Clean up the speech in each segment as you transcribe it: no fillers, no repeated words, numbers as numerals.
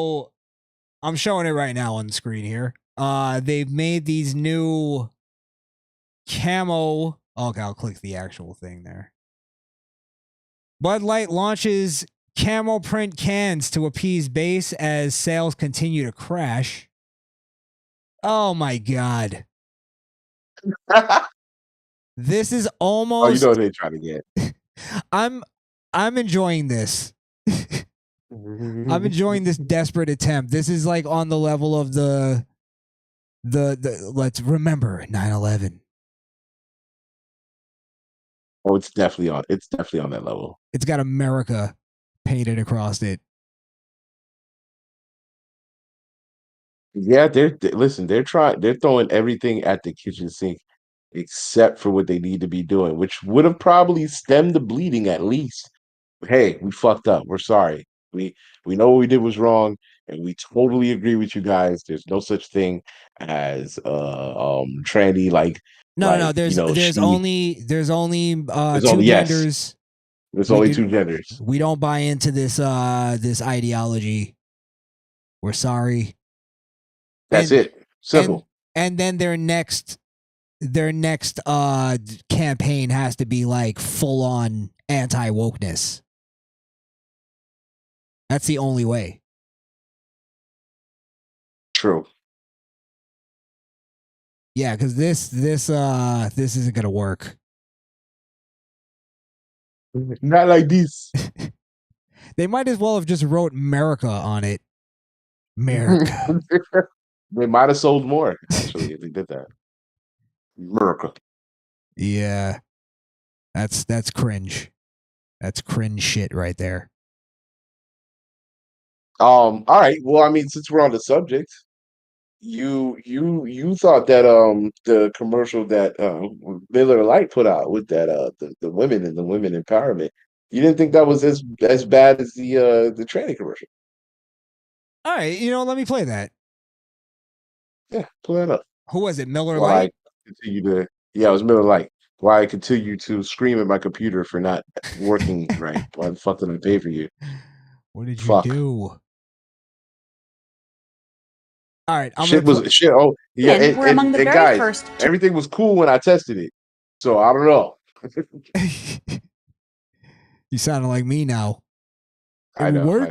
Oh, I'm showing it right now on the screen here. They've made these new camo. Okay, I'll click the actual thing there. Bud Light launches camo print cans to appease base as sales continue to crash. Oh my god. This is almost. Oh, you know what they try to get. I'm enjoying this. I'm enjoying this desperate attempt. This is like on the level of the let's remember 9/11. Oh, it's definitely on. It's definitely on that level. It's got America painted across it. Yeah, listen. They're trying. They're throwing everything at the kitchen sink, except for what they need to be doing, which would have probably stemmed the bleeding at least. Hey, we fucked up. We're sorry. We know what we did was wrong, and we totally agree with you guys. There's no such thing as tranny No. There's she. only There's two only yes. genders. There's only two genders. We don't buy into this ideology. We're sorry. That's it. Simple. And then their next campaign has to be like full on anti wokeness. That's the only way. True. Yeah, because this isn't gonna work. Not like this. They might as well have just wrote America on it. America. They might have sold more, actually, if they did that. America. Yeah. That's cringe. That's cringe shit right there. All right. Well, I mean, since we're on the subject, you thought that the commercial that Miller Lite put out with that the women and the women empowerment, you didn't think that was as bad as the training commercial. All right, let me play that. Yeah, pull that up. Who was it? Miller While Lite? Yeah, it was Miller Lite. Why I continue to scream at my computer for not working right. Why the fuck did I pay for you? What did you do? All right, shit. Oh, yeah, and guys, first everything was cool when I tested it. So I don't know. You sounding like me now. I know. We're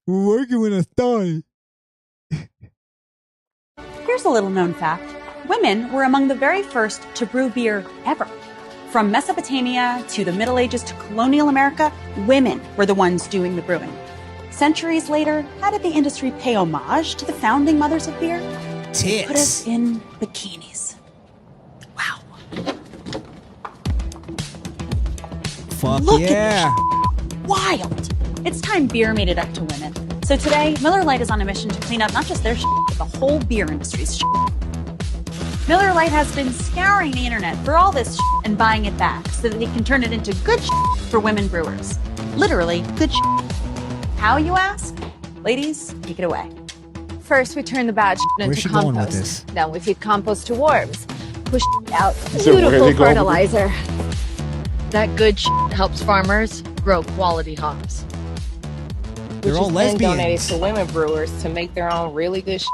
working when I started. Here's a little known fact. Women were among the very first to brew beer ever. From Mesopotamia to the Middle Ages to colonial America, women were the ones doing the brewing. Centuries later, how did the industry pay homage to the founding mothers of beer? Tits. They put us in bikinis. Wow. Fuck Look yeah. at this. Wild. It's time beer made it up to women. So today, Miller Lite is on a mission to clean up not just their shit, but the whole beer industry's shit. Miller Lite has been scouring the internet for all this shit and buying it back so that they can turn it into good shit for women brewers. Literally, good shit. How, you ask? Ladies, take it away. First, we turn the bad shit into compost. Then we feed compost to worms. Push out beautiful fertilizer. That good shit helps farmers grow quality hops. They're all lesbians. Donated to women brewers to make their own really good shit.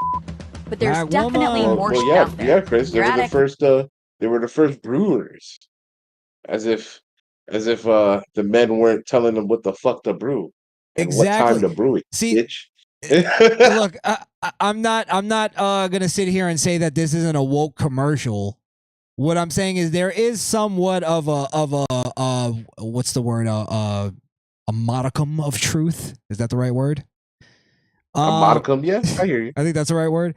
But there's definitely more shit out there. Yeah, Chris, they were the first. They were the first brewers. As if the men weren't telling them what the fuck to brew and what time to brew it. See, bitch. Look, I'm not gonna sit here and say that this isn't a woke commercial. What I'm saying is there is somewhat of a what's the word, a modicum of truth. Is that the right word? A modicum, yeah, I hear you. I think that's the right word.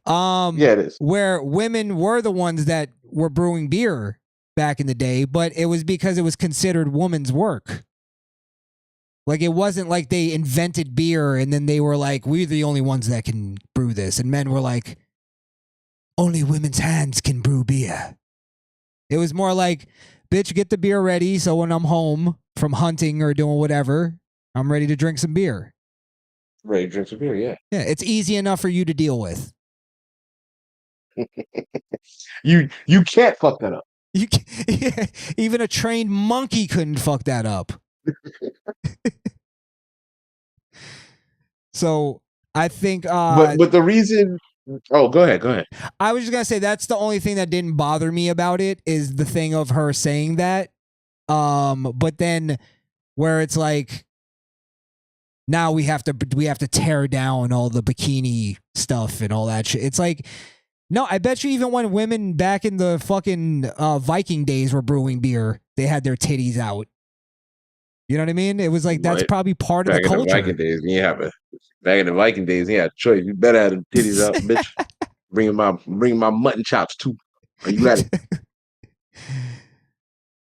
Yeah, it is. Where women were the ones that were brewing beer back in the day, but it was because it was considered woman's work. Like, it wasn't like they invented beer and then they were like, we're the only ones that can brew this. And men were like, only women's hands can brew beer. It was more like, bitch, get the beer ready so when I'm home from hunting or doing whatever, I'm ready to drink some beer. Ready to drink some beer, yeah. Yeah, it's easy enough for you to deal with. You can't fuck that up. Yeah, even a trained monkey couldn't fuck that up. So I think. But the reason. Oh, go ahead. I was just gonna say that's the only thing that didn't bother me about it is the thing of her saying that. But then where it's like now we have to tear down all the bikini stuff and all that shit. It's like no, I bet you even when women back in the fucking Viking days were brewing beer, they had their titties out. You know what I mean? It was like that's probably part of the culture. Back in the Viking days, you had a choice. You better have the titties up, bitch. Bring my mutton chops too. Are you ready?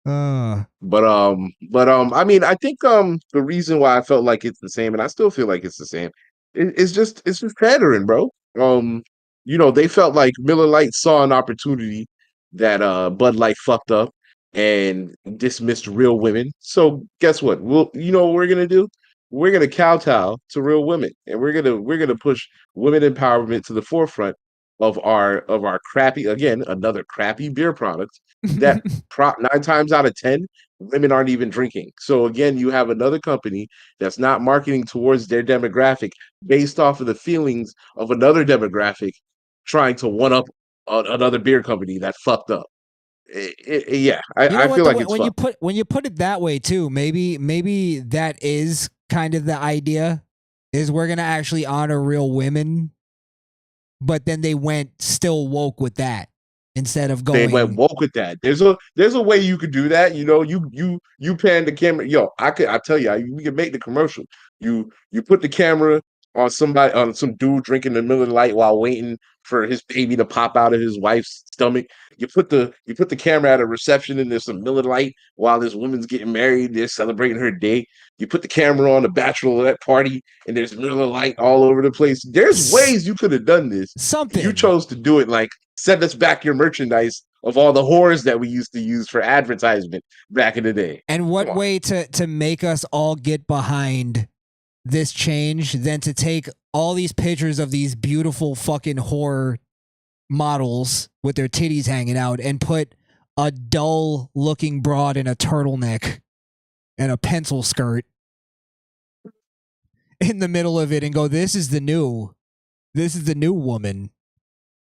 But I mean, I think the reason why I felt like it's the same, and I still feel like it's the same, it's just pandering, bro. They felt like Miller Lite saw an opportunity that Bud Light fucked up and dismissed real women. So guess what? What we're gonna do? We're gonna kowtow to real women, and we're gonna push women empowerment to the forefront of our crappy, again, another crappy beer product that 9 times out of 10 women aren't even drinking. So again, you have another company that's not marketing towards their demographic based off of the feelings of another demographic trying to one up another beer company that fucked up. I feel like it's when you put it that way too, maybe that is kind of the idea is we're gonna actually honor real women, but then they went still woke with that instead of going. They went woke with that. There's a way you could do that. You pan the camera. Yo, I tell you, we can make the commercial. You put the camera on some dude drinking the Miller Lite while waiting for his baby to pop out of his wife's stomach. You put the camera at a reception and there's some Miller Lite while this woman's getting married. They're celebrating her day. You put the camera on a bachelorette party and there's Miller Lite all over the place. There's ways you could have done this. Something. You chose to do it like send us back your merchandise of all the whores that we used to use for advertisement back in the day. And what way to make us all get behind this change than to take all these pictures of these beautiful fucking whore models with their titties hanging out and put a dull looking broad in a turtleneck and a pencil skirt in the middle of it and go, this is the new woman.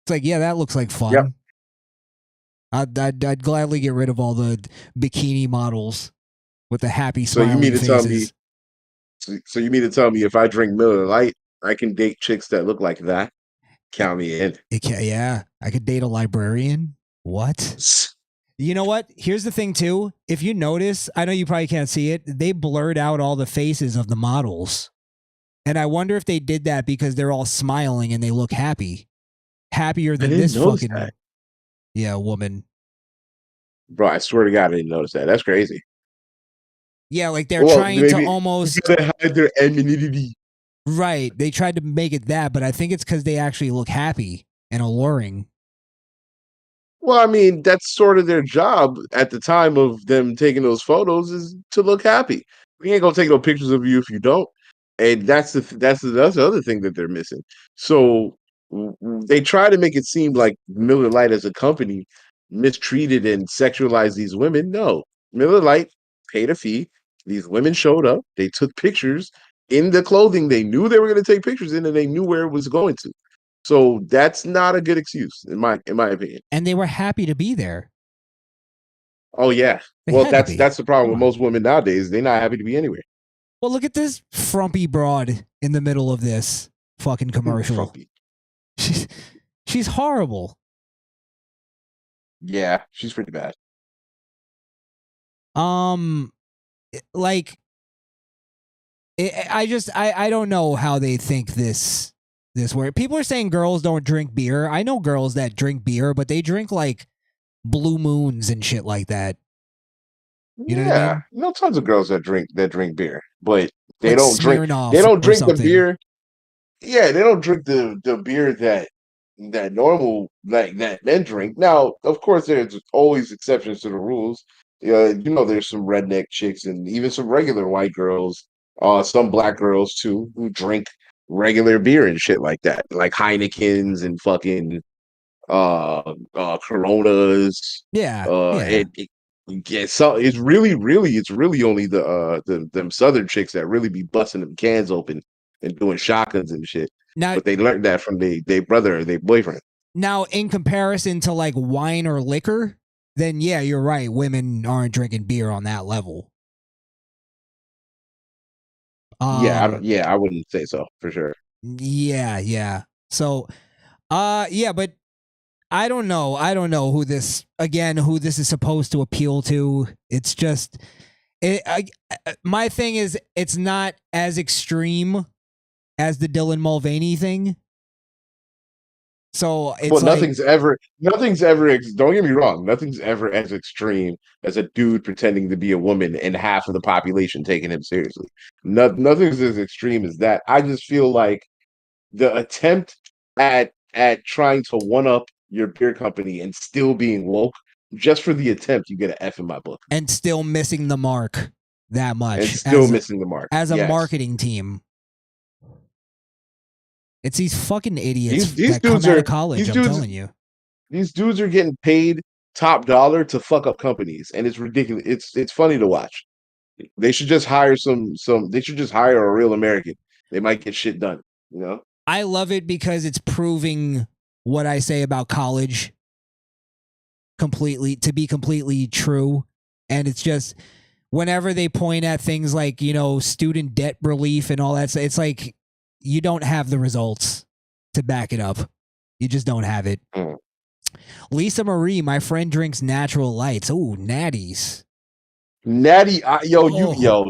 It's like, yeah, that looks like fun. Yep. I'd gladly get rid of all the bikini models with the happy smiling faces. So you mean to tell me if I drink Miller Lite, I can date chicks that look like that? Count me in. Yeah, I could date a librarian. What? You know what? Here's the thing too. If you notice, I know you probably can't see it. They blurred out all the faces of the models. And I wonder if they did that because they're all smiling and they look happy. Happier than this fucking woman. Bro, I swear to God, I didn't notice that. That's crazy. Yeah, like they're trying to almost hide their anonymity. Right. They tried to make it that, but I think it's because they actually look happy and alluring. Well, I mean, that's sort of their job at the time of them taking those photos is to look happy. We ain't gonna take no pictures of you if you don't. And that's the other thing that they're missing. So they try to make it seem like Miller Lite as a company mistreated and sexualized these women. No, Miller Lite paid a fee. These women showed up. They took pictures in the clothing they knew they were going to take pictures in, and they knew where it was going to. So that's not a good excuse, in my opinion. And they were happy to be there. Oh yeah. Well, that's the problem with most women nowadays. They're not happy to be anywhere. Well, look at this frumpy broad in the middle of this fucking commercial. Frumpy. She's horrible. Yeah, she's pretty bad. Like, I don't know how they think this works. People are saying girls don't drink beer. I know girls that drink beer, but they drink like Blue Moons and shit like that. You know what I mean? No, tons of girls that drink beer, but they like don't drink. They don't drink the beer. Yeah, they don't drink the beer that normal that men drink. Now, of course, there's always exceptions to the rules. There's some redneck chicks and even some regular white girls, some black girls too, who drink regular beer and shit like that, like Heinekens and fucking Coronas. So it's really only the them Southern chicks that really be busting them cans open and doing shotguns and shit. Now, but they learned that from their brother or their boyfriend. Now, in comparison to like wine or liquor, then yeah, you're right. Women aren't drinking beer on that level. I wouldn't say so for sure. Yeah. So, yeah, but I don't know. who this is supposed to appeal to. It's just, my thing is, it's not as extreme as the Dylan Mulvaney thing. So it's well, nothing's ever. Don't get me wrong. Nothing's ever as extreme as a dude pretending to be a woman and half of the population taking him seriously. Nothing's as extreme as that. I just feel like the attempt at trying to one up your beer company and still being woke, just for the attempt, you get an F in my book. And still missing the mark that much. And still missing the mark as a marketing team. It's these fucking idiots that come out of college, I'm telling you. These dudes are getting paid top dollar to fuck up companies, and it's ridiculous. It's funny to watch. They should just hire they should just hire a real American. They might get shit done, you know? I love it because it's proving what I say about college to be completely true. And it's just whenever they point at things like, student debt relief and all that, it's like, you don't have the results to back it up. You just don't have it. Lisa Marie, my friend drinks natural lights. Oh, natties. Natty,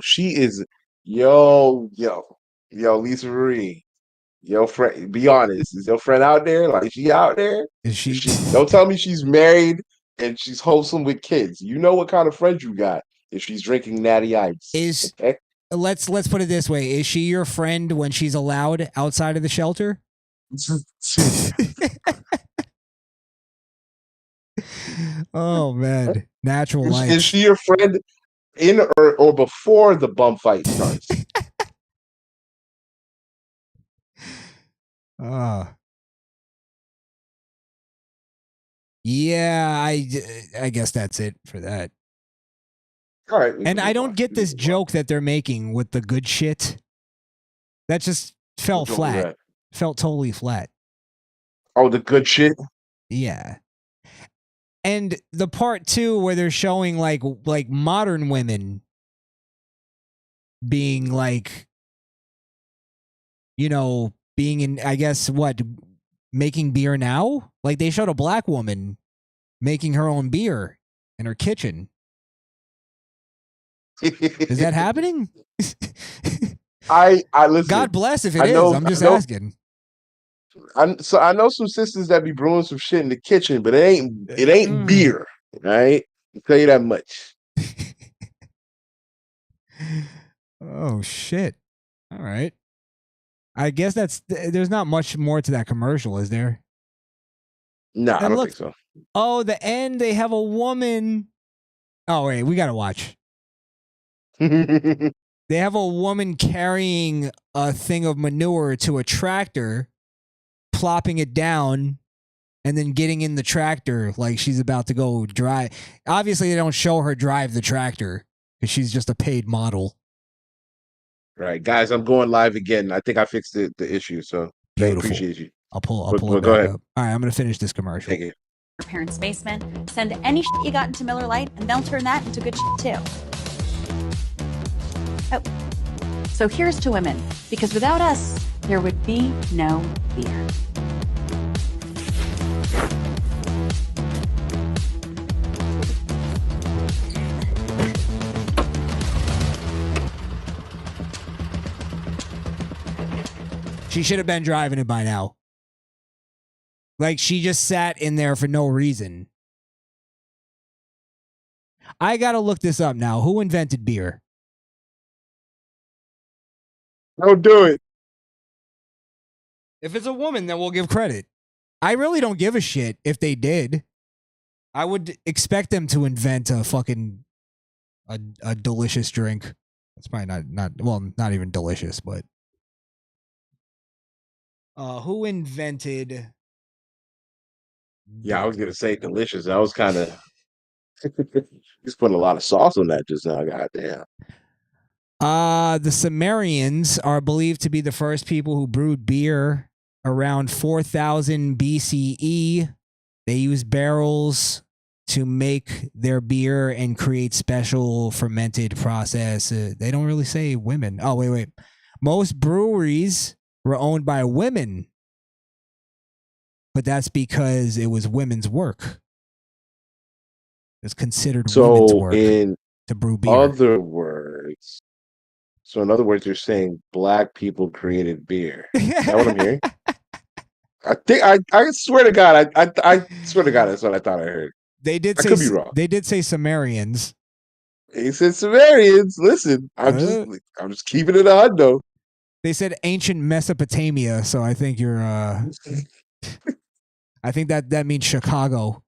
she is, Lisa Marie. Yo, friend, be honest. Is your friend out there? Like, she out there? Is she? Don't tell me she's married and she's wholesome with kids. You know what kind of friend you got if she's drinking natty ice. Okay? Let's put it this way. Is she your friend when she's allowed outside of the shelter? Oh, man. Natural light. Is she your friend in or before the bum fight starts? Yeah, I guess that's it for that. All right. And I don't get this joke that they're making with the good shit. That just fell flat. Felt totally flat. Oh, the good shit? Yeah. And the part too where they're showing like modern women being like, being in, I guess, making beer now? Like they showed a black woman making her own beer in her kitchen. Is that happening? I listen. God bless if it is. I'm just asking. I know some sisters that be brewing some shit in the kitchen, but it ain't beer, right? I'll tell you that much. Oh shit! All right. I guess there's not much more to that commercial, is there? No, I don't think so. Oh, the end. They have a woman. Oh wait, we gotta watch. They have a woman carrying a thing of manure to a tractor, plopping it down, and then getting in the tractor like she's about to go drive. Obviously, they don't show her drive the tractor because she's just a paid model. Right, guys, I'm going live again. I think I fixed the issue, so I appreciate you. I'll pull it back up. All right, I'm going to finish this commercial. Thank you. Your parents' basement. Send any shit you got into Miller Lite, and they'll turn that into good shit too. Oh, so here's to women, because without us, there would be no beer. She should have been driving it by now. Like, she just sat in there for no reason. I gotta look this up now. Who invented beer? Don't do it. If it's a woman, then we'll give credit. I really don't give a shit if they did. I would expect them to invent a fucking a delicious drink. That's probably not even delicious, but who invented? Yeah, I was gonna say delicious. I was kind of just putting a lot of sauce on that just now. Goddamn. The Sumerians are believed to be the first people who brewed beer around 4000 BCE. They used barrels to make their beer and create special fermented process. They don't really say women. Oh, wait. Most breweries were owned by women, but that's because it was women's work. It was considered women's work to brew beer. So in other words, you're saying black people created beer. Is that what I'm hearing? I swear to God, I swear to God, that's what I thought I heard. They did I could be wrong. They did say Sumerians. He said Sumerians. Listen, I'm just keeping it a hundo. They said ancient Mesopotamia, so I think you're I think that means Chicago.